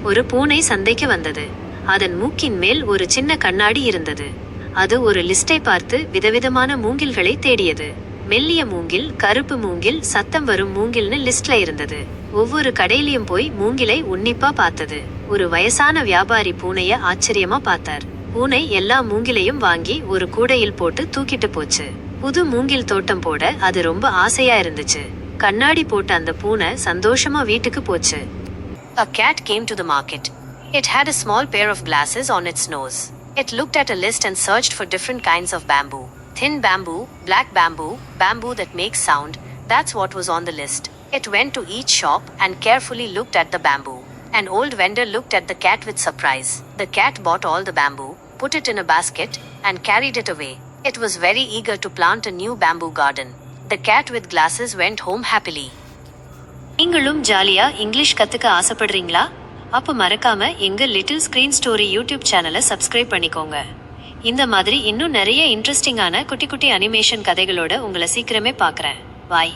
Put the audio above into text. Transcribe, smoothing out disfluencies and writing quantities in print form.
ஒரு பூனை சந்தைக்கு வந்தது. அதன் மூக்கின் மேல் ஒரு சின்ன கண்ணாடி இருந்தது. அது ஒரு லிஸ்டை பார்த்து விதவிதமான மூங்கில்களை தேடியது. மெல்லிய மூங்கில், கருப்பு மூங்கில், சத்தம் வரும் மூங்கில்னு லிஸ்ட்ல இருந்தது. ஒவ்வொரு கடையிலயும் போய் மூங்கிலை உன்னிப்பா பார்த்தது. ஒரு வயசான வியாபாரி பூனைய ஆச்சரியமா பார்த்தார். பூனை எல்லா மூங்கிலையும் வாங்கி ஒரு கூடையில் போட்டு தூக்கிட்டு போச்சு. புது மூங்கில் தோட்டம் போட அது ரொம்ப ஆசையா இருந்துச்சு. கண்ணாடி போட்ட அந்த பூனை சந்தோஷமா வீட்டுக்கு போச்சு. A cat came to the market. It had a small pair of glasses on its nose. It looked at a list and searched for different kinds of bamboo. Thin bamboo, black bamboo, bamboo that makes sound, that's what was on the list. It went to each shop and carefully looked at the bamboo. An old vendor looked at the cat with surprise. The cat bought all the bamboo, put it in a basket, and carried it away. It was very eager to plant a new bamboo garden. The cat with glasses went home happily. நீங்களும் ஜாலியா English கத்துக்க ஆசைப்படுறீங்களா? அப்ப மறக்காம எங்க little screen story YouTube சேனலை subscribe பண்ணிக்கோங்க. இந்த மாதிரி இன்னும் நிறைய இன்ட்ரெஸ்டிங்கான குட்டி குட்டி அனிமேஷன் கதைகளோட உங்களை சீக்கிரமே பார்க்குறேன். பாய்.